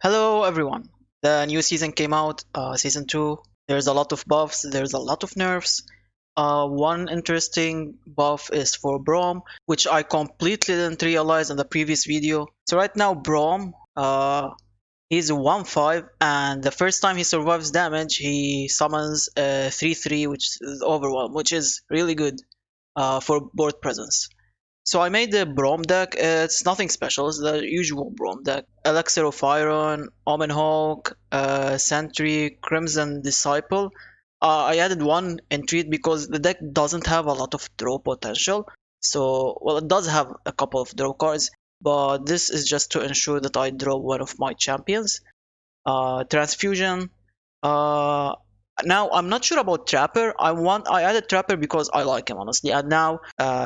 Hello everyone. The new season came out, season 2. There's a lot of buffs, there's a lot of nerfs. One interesting buff is for Braum, which I completely didn't realize in the previous video. So right now Braum, he's 1-5, and the first time he survives damage, he summons a 3-3, which is Overwhelm, which is really good for board presence. So I made the Braum deck. It's nothing special. It's the usual Braum deck. Elixir of Iron, Omen Hawk, Sentry, Crimson Disciple. I added one Entreat because the deck doesn't have a lot of draw potential. So, well, it does have a couple of draw cards, but this is just to ensure that I draw one of my champions. Transfusion. Uh, Now I'm not sure about Trapper. I added Trapper because I like him honestly. And now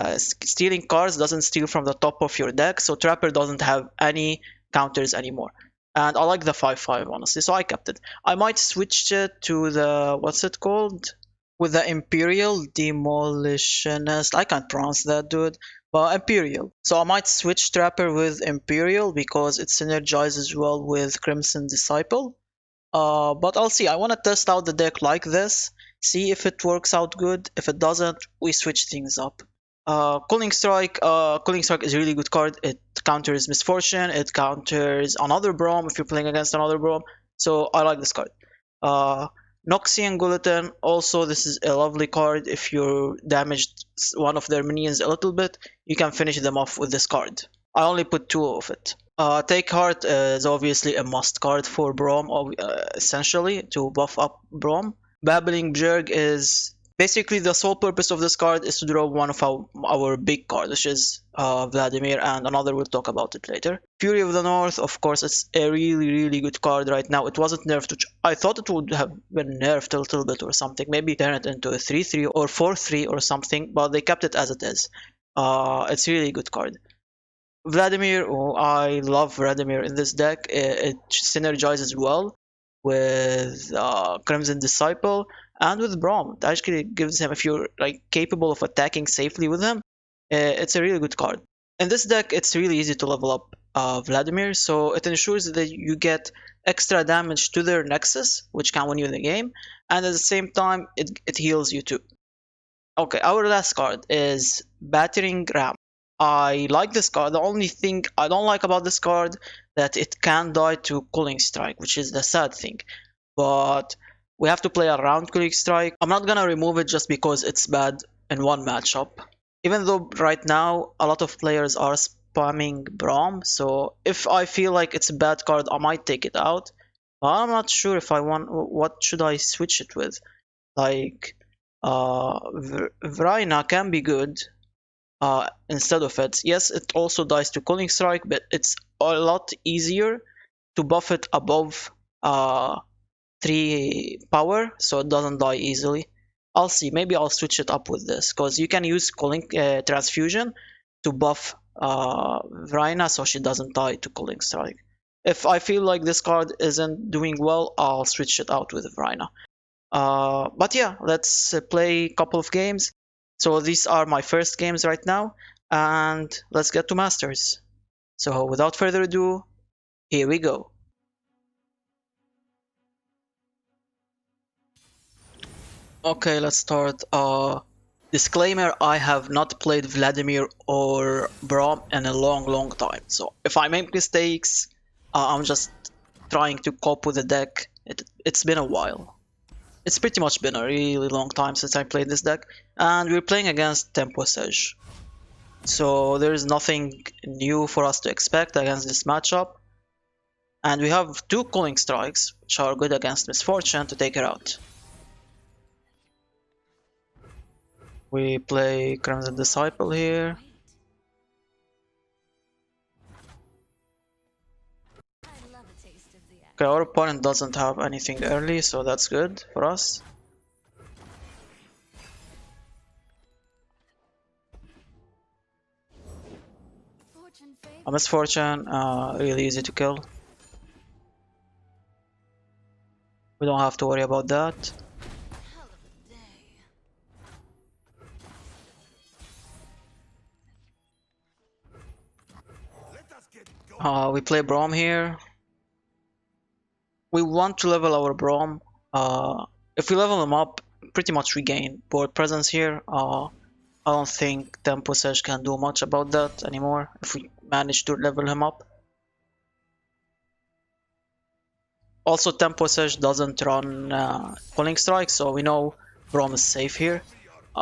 stealing cards doesn't steal from the top of your deck, so Trapper doesn't have any counters anymore. And I like the 5/5 honestly, so I kept it. I might switch it to the what's it called? With the Imperial Demolitionist. I can't pronounce that, dude. But Imperial. So I might switch Trapper with Imperial because it synergizes well with Crimson Disciple. But I'll see. I want to test out the deck like this, see if it works out good. If it doesn't, we switch things up. Cooling Strike is a really good card. It counters Misfortune. It counters another Braum if you're playing against another Braum. So I like this card. Noxie and Guillotine. Also, this is a lovely card. If you damaged one of their minions a little bit, you can finish them off with this card. I only put two of it. Take Heart is obviously a must card for Braum, essentially, to buff up Braum. Babbling Bjerg is basically the sole purpose of this card is to draw one of our big cards, which is Vladimir, and another we'll talk about it later. Fury of the North, of course, it's a really good card right now. It wasn't nerfed, which I thought it would have been nerfed a little bit or something, maybe turn it into a 3/3 or 4/3 or something, but they kept it as it is. It's a really good card. Vladimir, oh, I love Vladimir in this deck. It synergizes well with Crimson Disciple and with Braum. It actually gives him, if you're like capable of attacking safely with him, it's a really good card. In this deck, it's really easy to level up Vladimir, so it ensures that you get extra damage to their Nexus, which can win you the game, and at the same time, it heals you too. Okay, our last card is Battering Ram. I like this card. The only thing I don't like about this card that it can die to Cooling Strike, which is the sad thing. But we have to play around Cooling Strike. I'm not gonna remove it just because it's bad in one matchup. Even though right now a lot of players are spamming Braum, so if I feel like it's a bad card, I might take it out. But I'm not sure if I want. What should I switch it with? Like, Vrina can be good instead of it. Yes, it also dies to Cooling Strike, but it's a lot easier to buff it above 3 power, so it doesn't die easily. I'll see, maybe I'll switch it up with this, because you can use Cooling Transfusion to buff Vrina so she doesn't die to Cooling Strike. If I feel like this card isn't doing well, I'll switch it out with Vrina. But yeah, let's play a couple of games. So these are my first games right now, and let's get to Masters. So without further ado, here we go. Okay, let's start. Disclaimer, I have not played Vladimir or Braum in a long time. So if I make mistakes, I'm just trying to cope with the deck. It's been a while. It's pretty much been a really long time since I played this deck, and we're playing against Tempo Sage. So there's nothing new for us to expect against this matchup. And we have two Cooling Strikes, which are good against Misfortune, to take her out. We play Crimson Disciple here. Okay, our opponent doesn't have anything early, so that's good for us. A Misfortune, really easy to kill. We don't have to worry about that. We play Braum here. we want to level our Braum. If we level him up, pretty much we gain board presence here. I don't think Tempo Sesh can do much about that anymore if we manage to level him up. Also, Tempo Sesh doesn't run Pulling Strike, so we know Braum is safe here.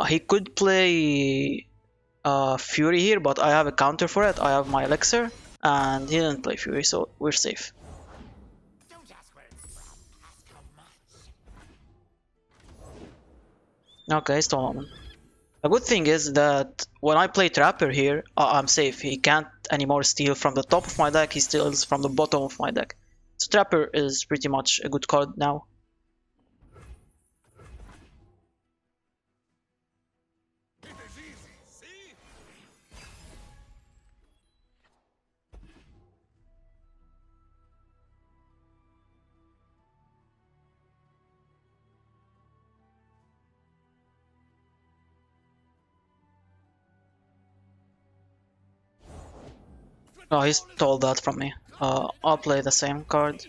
He could play Fury here, but I have a counter for it. I have my Elixir, and he didn't play Fury, so we're safe. Okay, Storm. The good thing is that when I play Trapper here, I'm safe. He can't anymore steal from the top of my deck, he steals from the bottom of my deck. So Trapper is pretty much a good card now. Oh, he stole that from me. I'll play the same card.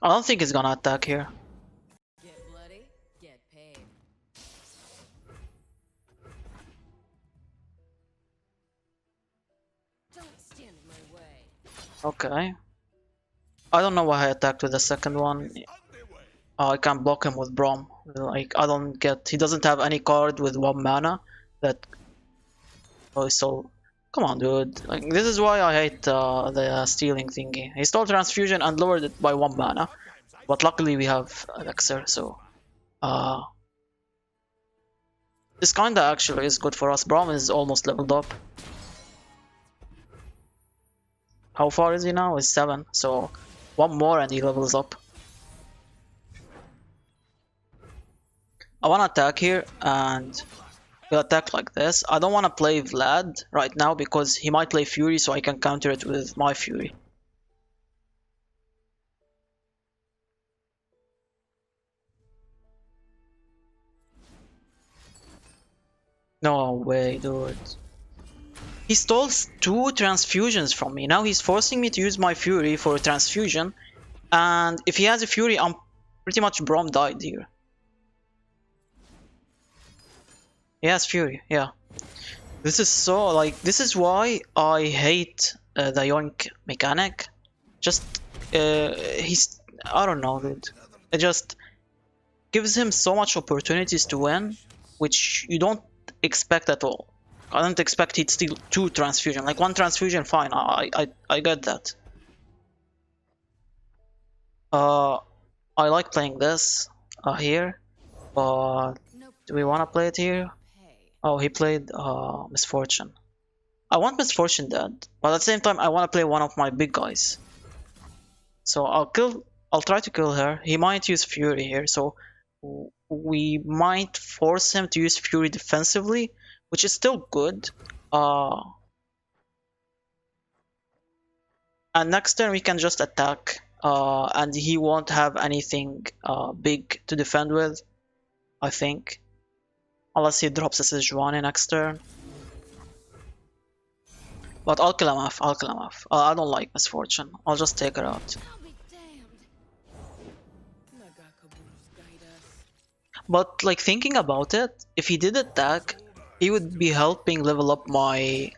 I don't think he's gonna attack here. Get bloody, get paid. Don't stand in my way. Okay. I don't know why I attacked with the second one. I can't block him with Braum. Like, I don't get... He doesn't have any card with 1 mana that... Oh, so... Come on, dude. Like, this is why I hate the stealing thingy. He stole Transfusion and lowered it by 1 mana. But luckily we have Elixir, so... This kinda actually is good for us. Braum is almost leveled up. How far is he now? He's 7, so... 1 more and he levels up. I wanna attack here and... We'll attack like this. I don't wanna play Vlad right now because he might play Fury, so I can counter it with my Fury. No way, dude. He stole 2 transfusions from me. Now he's forcing me to use my Fury for a transfusion. And if he has a Fury, I'm pretty much Braum died here. He has Fury, yeah. This is so, like, this is why I hate the Yoink mechanic. Just, he's, I don't know, dude. It just gives him so much opportunities to win, which you don't expect at all. I don't expect he'd steal 2 transfusion. Like 1 transfusion, fine. I get that. I like playing this here, but do we want to play it here? Oh, he played Misfortune. I want Misfortune dead, but at the same time, I want to play one of my big guys. So I'll try to kill her. He might use Fury here, so we might force him to use Fury defensively, which is still good. And next turn we can just attack, and he won't have anything big to defend with, I think. Unless he drops a Sejuani next turn. But I'll kill him off, I'll kill him off. I don't like Misfortune, I'll just take her out. But like thinking about it, if he did attack, he would be helping level up my...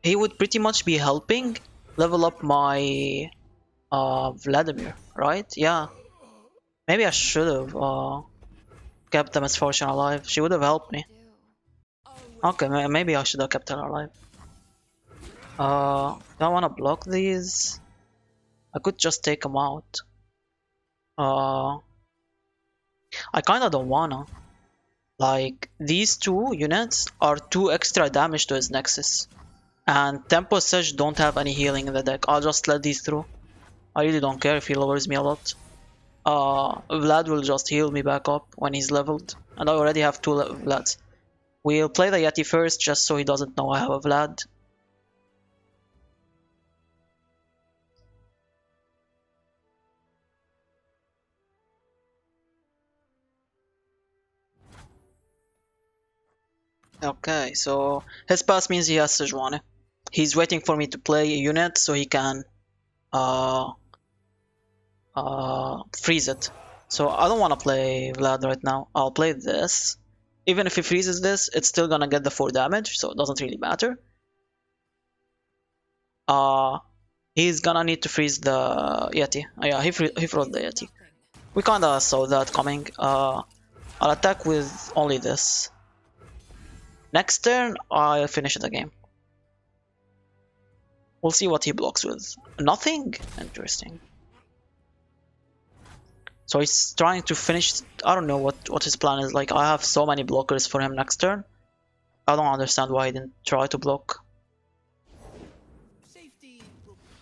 He would pretty much be helping level up my Vladimir, right? Yeah. Maybe I should have kept the Misfortune alive. She would have helped me. Okay, maybe I should have kept her alive. Do I want to block these? I could just take them out. I kinda don't wanna. Like, these 2 units are 2 extra damage to his Nexus. And Tempo Sesh don't have any healing in the deck. I'll just let these through. I really don't care if he lowers me a lot. Vlad will just heal me back up when he's leveled. And I already have 2 Vlads. We'll play the Yeti first just so he doesn't know I have a Vlad. Okay, so his pass means he has Sejuani. He's waiting for me to play a unit so he can uh, freeze it. So I don't want to play Vlad right now. I'll play this. Even if he freezes this, it's still gonna get the 4 damage, so it doesn't really matter. He's gonna need to freeze the Yeti. Yeah, he froze the Yeti. We kinda saw that coming. I'll attack with only this. Next turn, I'll finish the game. We'll see what he blocks with. Nothing? Interesting. So he's trying to finish. I don't know what his plan is. Like, I have so many blockers for him next turn. I don't understand why he didn't try to block.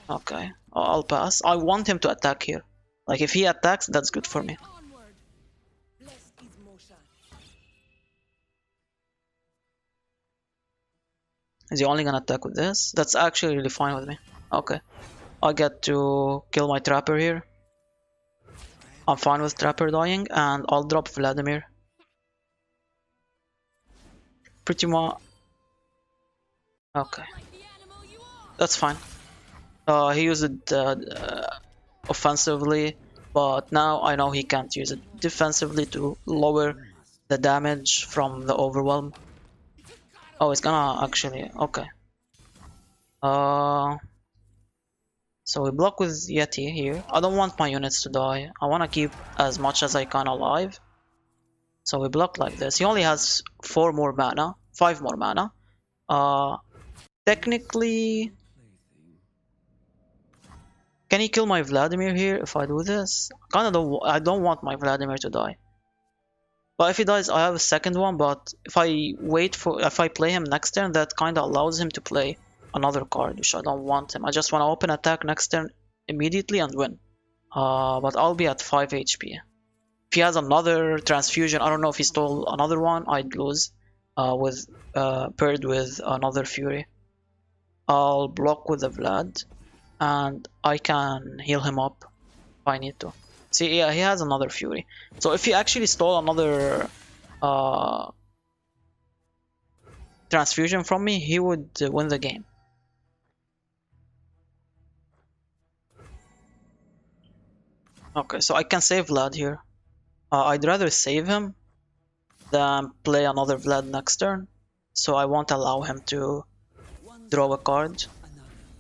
Okay, I'll pass. I want him to attack here. Like, if he attacks, that's good for me. Is he only gonna attack with this? That's actually really fine with me. Okay. I get to kill my Trapper here. I'm fine with Trapper dying, and I'll drop Vladimir. Pretty much. Okay. That's fine. He used it offensively, but now I know he can't use it defensively to lower the damage from the overwhelm. Oh, it's gonna actually. Okay. So we block with Yeti here. I don't want my units to die. I want to keep as much as I can alive. So we block like this. He only has 4 more mana. 5 more mana. Technically... Can he kill my Vladimir here if I do this? I don't want my Vladimir to die. But if he dies, I have a second one. But if I play him next turn, that kind of allows him to play another card, which I don't want him. I just want to open attack next turn immediately and win. But I'll be at 5 HP. If he has another transfusion, I don't know if he stole another one, I'd lose. Paired with another Fury. I'll block with the Vlad, and I can heal him up if I need to. See, yeah, he has another Fury. So if he actually stole another transfusion from me, he would win the game. Okay, so I can save Vlad here. I'd rather save him than play another Vlad next turn. So I won't allow him to draw a card,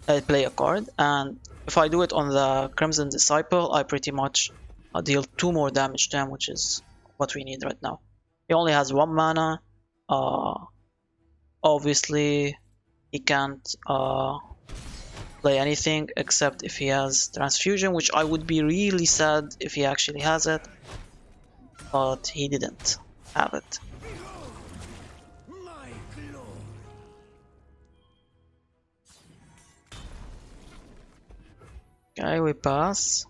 play a card. And if I do it on the Crimson Disciple, I pretty much deal 2 more damage to him, which is what we need right now. He only has 1 mana. Obviously, he can't play anything except if he has Transfusion, which I would be really sad if he actually has it. But he didn't have it. Okay, we pass.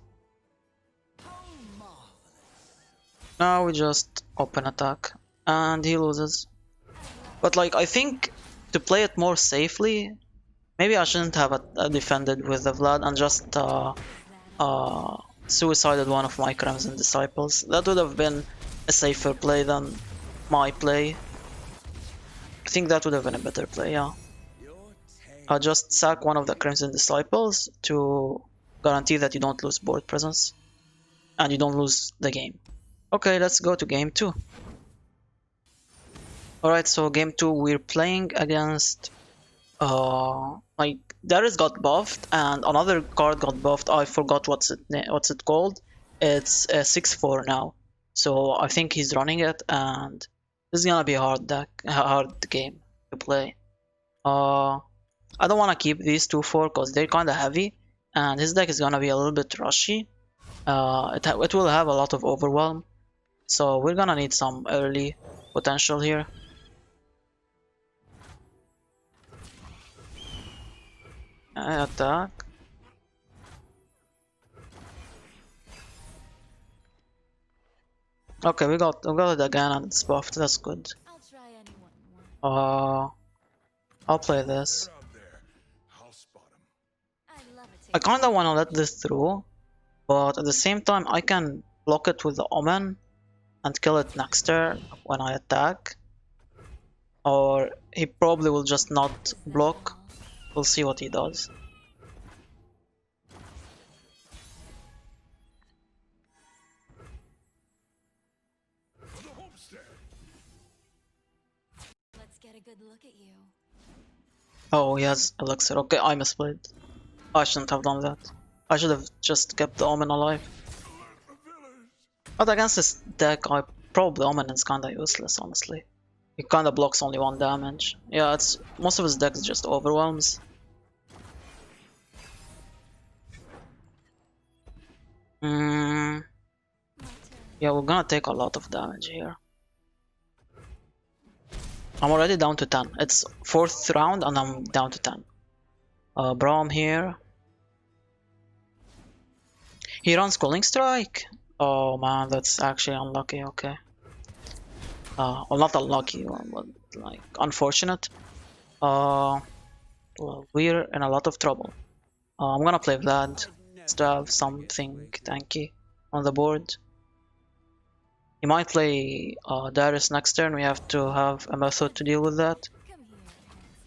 Now we just open attack and he loses. But like, I think to play it more safely, maybe I shouldn't have defended with the Vlad and just suicided one of my Crimson Disciples. That would have been a safer play than my play. I think that would have been a better play, yeah. I'll just sack one of the Crimson Disciples to guarantee that you don't lose board presence and you don't lose the game. Okay, let's go to game 2. Alright, so game 2 we're playing against like Darius got buffed and another card got buffed. I forgot what's it called. It's a 6/4 now. So I think he's running it and this is gonna be a hard game to play. I don't wanna keep these 2/4 because they're kinda heavy and his deck is gonna be a little bit rushy. It will have a lot of overwhelm. So we're gonna need some early potential here. Attack. Okay, we got it again and it's buffed. That's good. I'll play this. I kinda wanna let this through, but at the same time I can block it with the Omen and kill it next turn when I attack. Or he probably will just not block We'll see what he does. Let's get a good look at you. Oh, he has elixir. Okay, I misplayed. I shouldn't have done that. I should have just kept the Omen alive. But against this deck, probably Omen is kinda useless, honestly. He kinda blocks only 1 damage. Yeah, it's most of his decks just overwhelms. Yeah, we're gonna take a lot of damage here. I'm already down to 10. It's 4th round and I'm down to 10. Braum here. He runs Cooling Strike. Oh man, that's actually unlucky. Okay. Well, not unlucky, but like unfortunate. Well, we're in a lot of trouble. I'm gonna play Vlad to have something tanky on the board. He might play Darius next turn. We have to have a method to deal with that.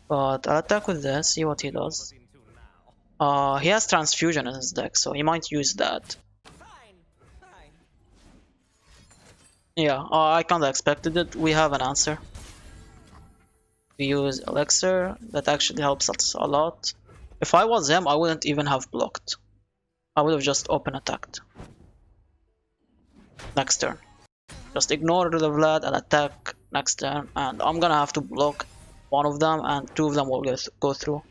But I'll attack with this, see what he does. He has Transfusion in his deck, so he might use that. Yeah, I kinda expected it. We have an answer. We use Elixir. That actually helps us a lot. If I was him, I wouldn't even have blocked. I would have just open attacked. Next turn. Just ignore the Vlad and attack next turn. And I'm gonna have to block one of them and 2 of them will go through.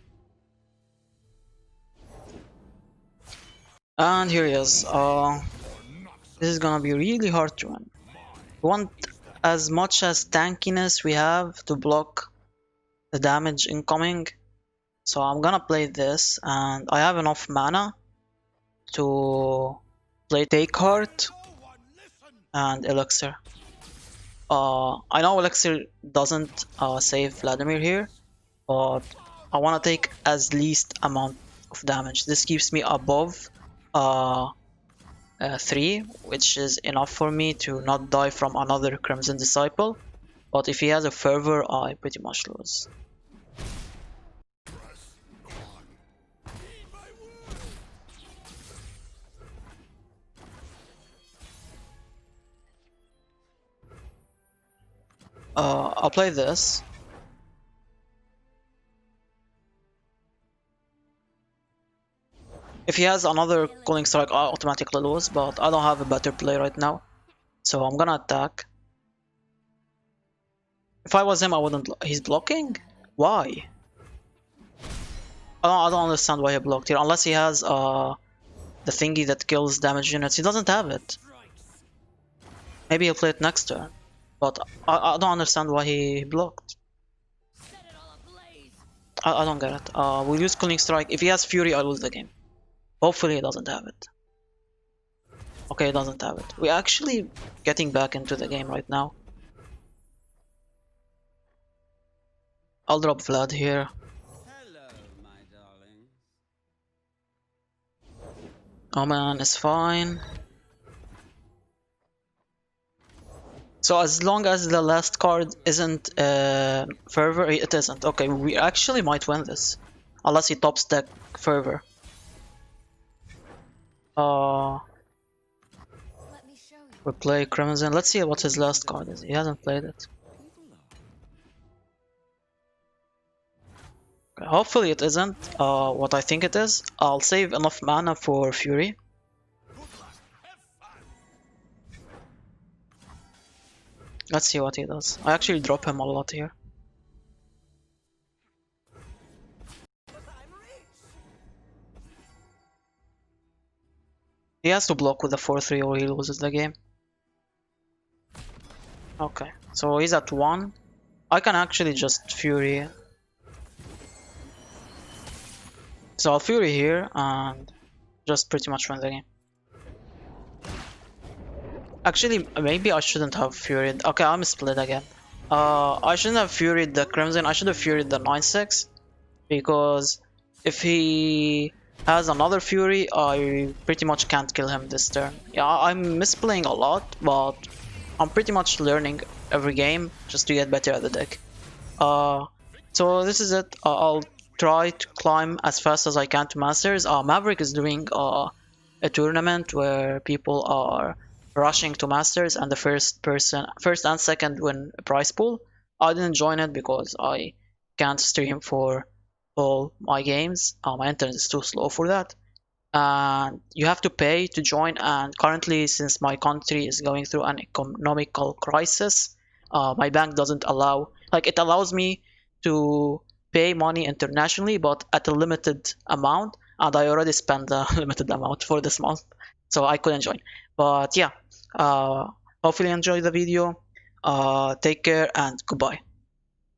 And here he is. This is gonna be really hard to win. We want as much as tankiness we have to block the damage incoming. So I'm gonna play this and I have enough mana to play Take Heart and Elixir. I know Elixir doesn't save Vladimir here, but I wanna take as least amount of damage. This keeps me above 3, which is enough for me to not die from another Crimson Disciple. But if he has a Fervor, I pretty much lose. I'll play this. If he has another Cooling Strike, I automatically lose, but I don't have a better play right now. So I'm gonna attack. If I was him, I wouldn't. He's blocking? Why? I don't understand why he blocked here, unless he has the thingy that kills damage units. He doesn't have it. Maybe he'll play it next turn. But I don't understand why he blocked. I don't get it. We'll use Cooling Strike. If he has Fury, I'll lose the game. Hopefully he doesn't have it. Okay, he doesn't have it. We're actually getting back into the game right now. I'll drop Vlad here. Hello, my darling. Omen is fine. So as long as the last card isn't Fervor, it isn't. Okay, we actually might win this. Unless he tops deck Fervor. We play Crimson. Let's see what his last card is. He hasn't played it. Okay, hopefully it isn't what I think it is. I'll save enough mana for Fury. Let's see what he does. I actually drop him a lot here. He has to block with the 4-3 or he loses the game. Okay, so he's at 1. I can actually just Fury. So I'll Fury here and just pretty much win the game. Actually, maybe I shouldn't have Furied. Okay, I'm split again. I shouldn't have Furied the Crimson. I should have Furied the 9-6. Because if he has another Fury, I pretty much can't kill him this turn. Yeah, I'm misplaying a lot, but I'm pretty much learning every game just to get better at the deck. So this is it. I'll try to climb as fast as I can to Masters. Maverick is doing a tournament where people are rushing to Masters, and the first and second win a prize pool. I didn't join it because I can't stream for all my games. My internet is too slow for that. And you have to pay to join. And currently, since my country is going through an economical crisis, my bank doesn't allow, like, it allows me to pay money internationally, but at a limited amount. And I already spent the limited amount for this month, so I couldn't join. But yeah, hopefully you enjoy the video. Take care and goodbye.